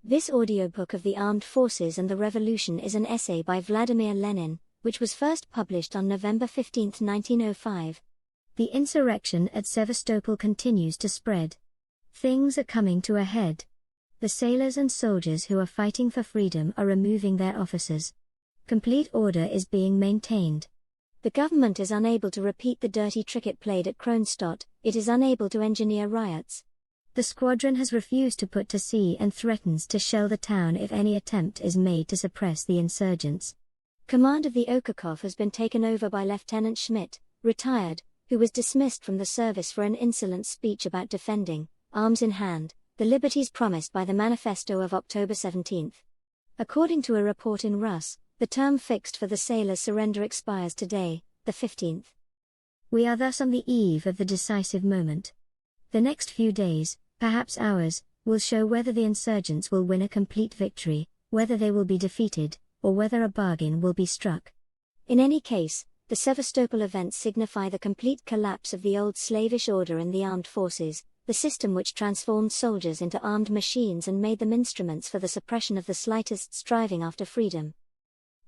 This audiobook of the Armed Forces and the Revolution is an essay by Vladimir Lenin, which was first published on November 15, 1905. The insurrection at Sevastopol continues to spread. Things are coming to a head. The sailors and soldiers who are fighting for freedom are removing their officers. Complete order is being maintained. The government is unable to repeat the dirty trick it played at Kronstadt, it is unable to engineer riots. The squadron has refused to put to sea and threatens to shell the town if any attempt is made to suppress the insurgents. Command of the Okakov has been taken over by Lieutenant Schmidt, retired, who was dismissed from the service for an insolent speech about defending, arms in hand, the liberties promised by the manifesto of October 17. According to a report in Rus, the term fixed for the sailors' surrender expires today, the 15th. We are thus on the eve of the decisive moment. The next few days, perhaps hours, will show whether the insurgents will win a complete victory, whether they will be defeated, or whether a bargain will be struck. In any case, the Sevastopol events signify the complete collapse of the old slavish order in the armed forces, the system which transformed soldiers into armed machines and made them instruments for the suppression of the slightest striving after freedom.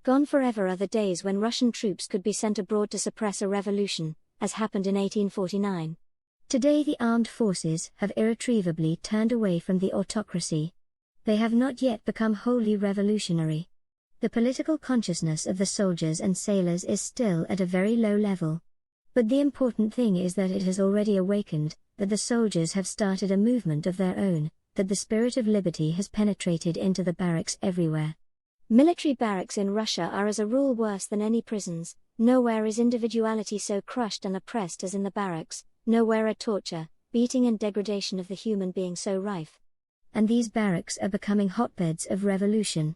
Gone forever are the days when Russian troops could be sent abroad to suppress a revolution, as happened in 1849. Today the armed forces have irretrievably turned away from the autocracy. They have not yet become wholly revolutionary. The political consciousness of the soldiers and sailors is still at a very low level. But the important thing is that it has already awakened, that the soldiers have started a movement of their own, that the spirit of liberty has penetrated into the barracks everywhere. Military barracks in Russia are as a rule worse than any prisons. Nowhere is individuality so crushed and oppressed as in the barracks. Nowhere are torture, beating and degradation of the human being so rife. And these barracks are becoming hotbeds of revolution.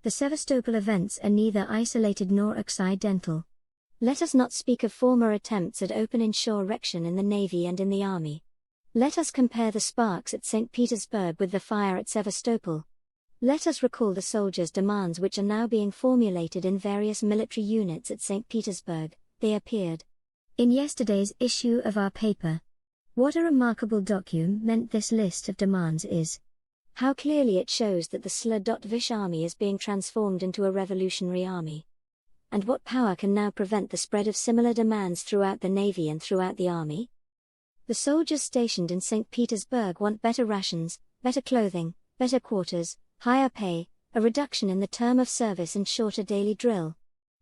The Sevastopol events are neither isolated nor accidental. Let us not speak of former attempts at open insurrection in the navy and in the army. Let us compare the sparks at St. Petersburg with the fire at Sevastopol. Let us recall the soldiers' demands which are now being formulated in various military units at St. Petersburg. They appeared in yesterday's issue of our paper. What a remarkable document this list of demands is. How clearly it shows that the Sladotvish army is being transformed into a revolutionary army. And what power can now prevent the spread of similar demands throughout the navy and throughout the army? The soldiers stationed in St. Petersburg want better rations, better clothing, better quarters, higher pay, a reduction in the term of service and shorter daily drill.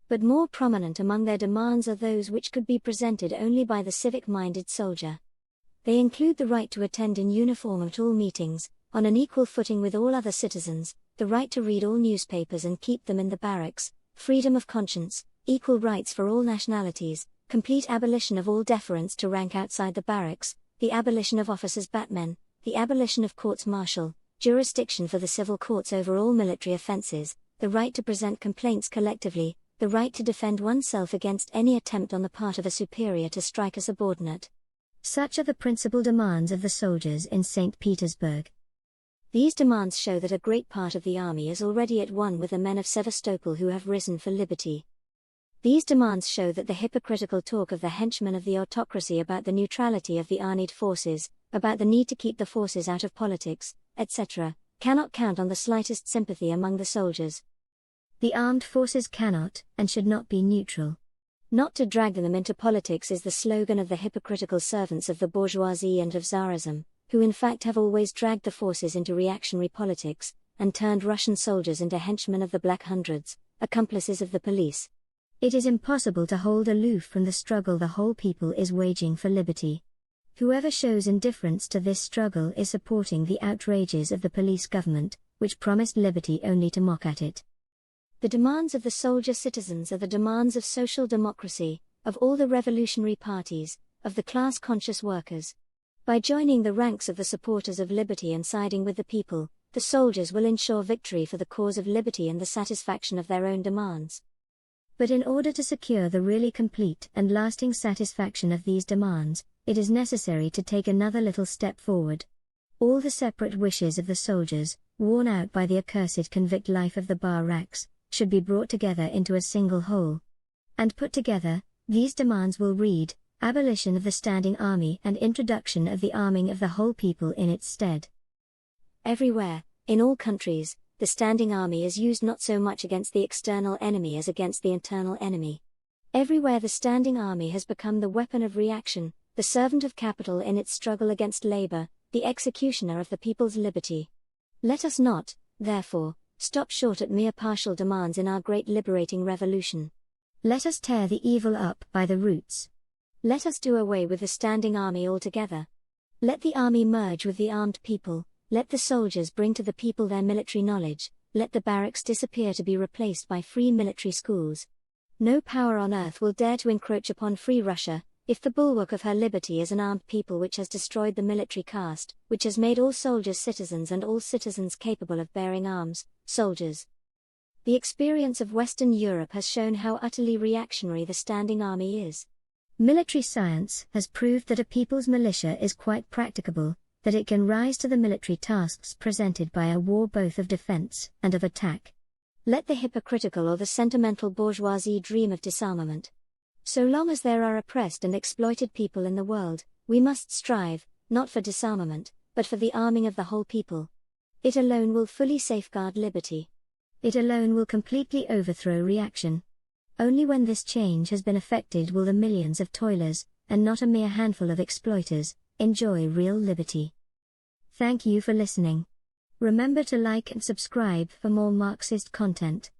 But more prominent among their demands are those which could be presented only by the civic-minded soldier. They include the right to attend in uniform at all meetings, on an equal footing with all other citizens, the right to read all newspapers and keep them in the barracks, freedom of conscience, equal rights for all nationalities, complete abolition of all deference to rank outside the barracks, the abolition of officers' batmen, the abolition of courts-martial, jurisdiction for the civil courts over all military offences, the right to present complaints collectively, the right to defend oneself against any attempt on the part of a superior to strike a subordinate. Such are the principal demands of the soldiers in St. Petersburg. These demands show that a great part of the army is already at one with the men of Sevastopol who have risen for liberty. These demands show that the hypocritical talk of the henchmen of the autocracy about the neutrality of the armed forces, about the need to keep the forces out of politics, etc., cannot count on the slightest sympathy among the soldiers. The armed forces cannot, and should not be neutral. Not to drag them into politics is the slogan of the hypocritical servants of the bourgeoisie and of Tsarism, who in fact have always dragged the forces into reactionary politics, and turned Russian soldiers into henchmen of the Black Hundreds, accomplices of the police. It is impossible to hold aloof from the struggle the whole people is waging for liberty. Whoever shows indifference to this struggle is supporting the outrages of the police government, which promised liberty only to mock at it. The demands of the soldier citizens are the demands of social democracy, of all the revolutionary parties, of the class-conscious workers. By joining the ranks of the supporters of liberty and siding with the people, the soldiers will ensure victory for the cause of liberty and the satisfaction of their own demands. But in order to secure the really complete and lasting satisfaction of these demands, it is necessary to take another little step forward. All the separate wishes of the soldiers, worn out by the accursed convict life of the barracks, should be brought together into a single whole. And put together, these demands will read, abolition of the standing army and introduction of the arming of the whole people in its stead. Everywhere, In all countries, the standing army is used not so much against the external enemy as against the internal enemy. Everywhere the standing army has become the weapon of reaction, the servant of capital in its struggle against labor, the executioner of the people's liberty. Let us not, therefore, stop short at mere partial demands in our great liberating revolution. Let us tear the evil up by the roots. Let us do away with the standing army altogether. Let the army merge with the armed people, let the soldiers bring to the people their military knowledge, let the barracks disappear to be replaced by free military schools. No power on earth will dare to encroach upon free Russia, if the bulwark of her liberty is an armed people which has destroyed the military caste, which has made all soldiers citizens and all citizens capable of bearing arms, soldiers. The experience of Western Europe has shown how utterly reactionary the standing army is. Military science has proved that a people's militia is quite practicable, that it can rise to the military tasks presented by a war both of defense and of attack. Let the hypocritical or the sentimental bourgeoisie dream of disarmament. So long as there are oppressed and exploited people in the world, we must strive, not for disarmament, but for the arming of the whole people. It alone will fully safeguard liberty. It alone will completely overthrow reaction. Only when this change has been effected will the millions of toilers, and not a mere handful of exploiters, enjoy real liberty. Thank you for listening. Remember to like and subscribe for more Marxist content.